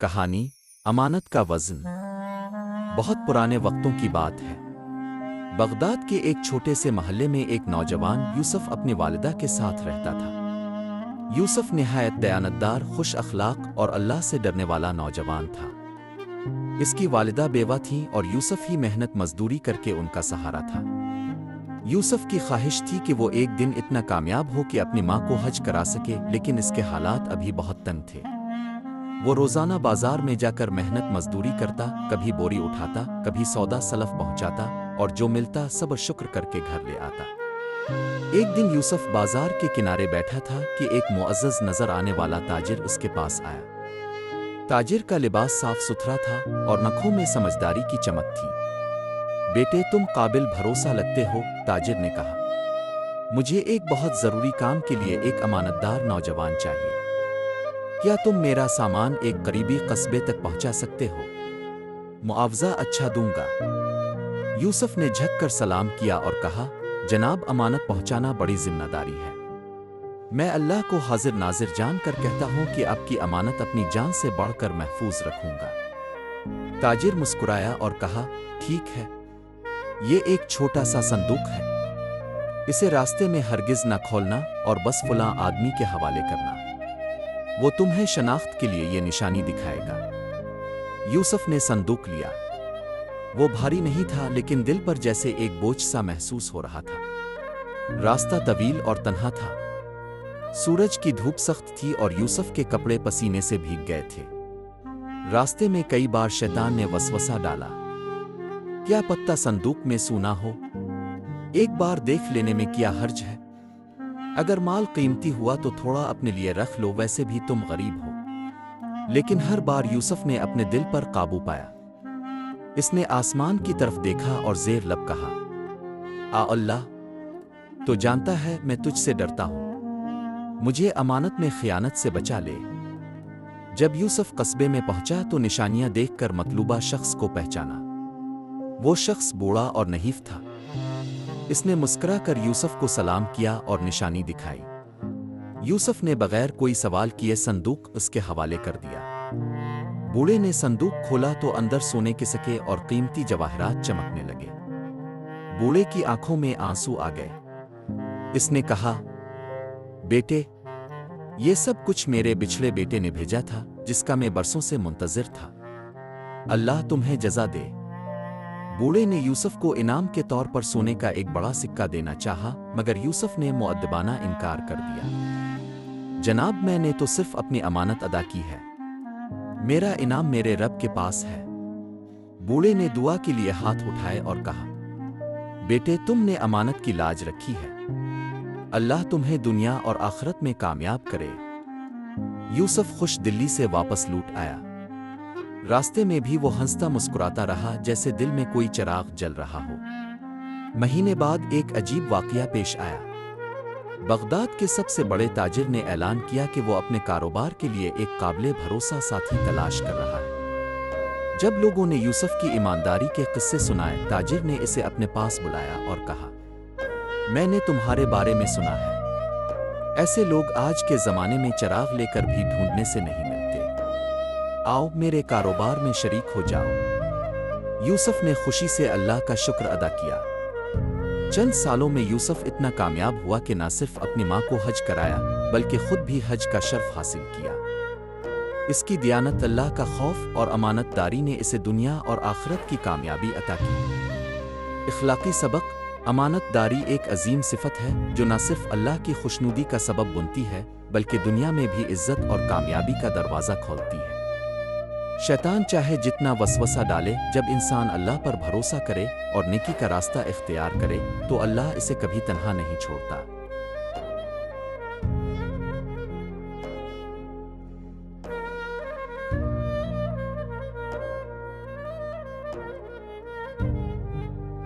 کہانی امانت کا وزن۔ بہت پرانے وقتوں کی بات ہے۔ بغداد کے ایک چھوٹے سے محلے میں ایک نوجوان یوسف اپنی والدہ کے ساتھ رہتا تھا۔ یوسف نہایت دیانتدار، خوش اخلاق اور اللہ سے ڈرنے والا نوجوان تھا۔ اس کی والدہ بیوہ تھیں اور یوسف ہی محنت مزدوری کر کے ان کا سہارا تھا۔ یوسف کی خواہش تھی کہ وہ ایک دن اتنا کامیاب ہو کہ اپنی ماں کو حج کرا سکے، لیکن اس کے حالات ابھی بہت تنگ تھے۔ وہ روزانہ بازار میں جا کر محنت مزدوری کرتا، کبھی بوری اٹھاتا، کبھی سودا سلف پہنچاتا اور جو ملتا صبر شکر کر کے گھر لے آتا۔ ایک دن یوسف بازار کے کنارے بیٹھا تھا کہ ایک معزز نظر آنے والا تاجر اس کے پاس آیا۔ تاجر کا لباس صاف ستھرا تھا اور نکھوں میں سمجھداری کی چمک تھی۔ بیٹے، تم قابل بھروسہ لگتے ہو، تاجر نے کہا۔ مجھے ایک بہت ضروری کام کے لیے ایک امانتدار نوجوان چاہیے۔ کیا تم میرا سامان ایک قریبی قصبے تک پہنچا سکتے ہو؟ معاوضہ اچھا دوں گا۔ یوسف نے جھک کر سلام کیا اور کہا، جناب، امانت پہنچانا بڑی ذمہ داری ہے۔ میں اللہ کو حاضر ناظر جان کر کہتا ہوں کہ آپ کی امانت اپنی جان سے بڑھ کر محفوظ رکھوں گا۔ تاجر مسکرایا اور کہا، ٹھیک ہے۔ یہ ایک چھوٹا سا صندوق ہے۔ اسے راستے میں ہرگز نہ کھولنا اور بس فلاں آدمی کے حوالے کرنا۔ وہ تمہیں شناخت کے لیے یہ نشانی دکھائے گا۔ یوسف نے صندوق لیا۔ وہ بھاری نہیں تھا، لیکن دل پر جیسے ایک بوجھ سا محسوس ہو رہا تھا۔ راستہ طویل اور تنہا تھا۔ سورج کی دھوپ سخت تھی اور یوسف کے کپڑے پسینے سے بھیگ گئے تھے۔ راستے میں کئی بار شیطان نے وسوسہ ڈالا، کیا پتہ صندوق میں سونا ہو؟ ایک بار دیکھ لینے میں کیا حرج ہے؟ اگر مال قیمتی ہوا تو تھوڑا اپنے لیے رکھ لو، ویسے بھی تم غریب ہو۔ لیکن ہر بار یوسف نے اپنے دل پر قابو پایا۔ اس نے آسمان کی طرف دیکھا اور زیر لب کہا، اللہ تو جانتا ہے میں تجھ سے ڈرتا ہوں، مجھے امانت میں خیانت سے بچا لے۔ جب یوسف قصبے میں پہنچا تو نشانیاں دیکھ کر مطلوبہ شخص کو پہچانا۔ وہ شخص بوڑھا اور نحیف تھا۔ اس نے مسکرا کر یوسف کو سلام کیا اور نشانی دکھائی۔ یوسف نے بغیر کوئی سوال کیے صندوق اس کے حوالے کر دیا۔ بوڑھے نے صندوق کھولا تو اندر سونے کے سکے اور قیمتی جواہرات چمکنے لگے۔ بوڑھے کی آنکھوں میں آنسو آ گئے۔ اس نے کہا، بیٹے، یہ سب کچھ میرے بچھڑے بیٹے نے بھیجا تھا، جس کا میں برسوں سے منتظر تھا۔ اللہ تمہیں جزا دے۔ بوڑھے نے یوسف کو انعام کے طور پر سونے کا ایک بڑا سکہ دینا چاہا، مگر یوسف نے مؤدبانہ انکار کر دیا۔ جناب، میں نے تو صرف اپنی امانت ادا کی ہے۔ میرا انعام میرے رب کے پاس ہے۔ بوڑھے نے دعا کے لیے ہاتھ اٹھائے اور کہا، بیٹے، تم نے امانت کی لاج رکھی ہے۔ اللہ تمہیں دنیا اور آخرت میں کامیاب کرے۔ یوسف خوش دلی سے واپس لوٹ آیا۔ راستے میں بھی وہ ہنستا مسکراتا رہا، جیسے دل میں کوئی چراغ جل رہا ہو۔ مہینے بعد ایک عجیب واقعہ پیش آیا۔ بغداد کے سب سے بڑے تاجر نے اعلان کیا کہ وہ اپنے کاروبار کے لیے ایک قابل بھروسہ ساتھی تلاش کر رہا ہے۔ جب لوگوں نے یوسف کی ایمانداری کے قصے سنائے، تاجر نے اسے اپنے پاس بلایا اور کہا، میں نے تمہارے بارے میں سنا ہے۔ ایسے لوگ آج کے زمانے میں چراغ لے کر بھی ڈھونڈنے سے نہیں ملتے۔ آؤ میرے کاروبار میں شریک ہو جاؤ۔ یوسف نے خوشی سے اللہ کا شکر ادا کیا۔ چند سالوں میں یوسف اتنا کامیاب ہوا کہ نہ صرف اپنی ماں کو حج کرایا، بلکہ خود بھی حج کا شرف حاصل کیا۔ اس کی دیانت، اللہ کا خوف اور امانت داری نے اسے دنیا اور آخرت کی کامیابی عطا کی۔ اخلاقی سبق: امانت داری ایک عظیم صفت ہے جو نہ صرف اللہ کی خوشنودی کا سبب بنتی ہے، بلکہ دنیا میں بھی عزت اور کامیابی کا دروازہ کھولتی ہے۔ شیطان چاہے جتنا وسوسہ ڈالے، جب انسان اللہ پر بھروسہ کرے اور نیکی کا راستہ اختیار کرے تو اللہ اسے کبھی تنہا نہیں چھوڑتا۔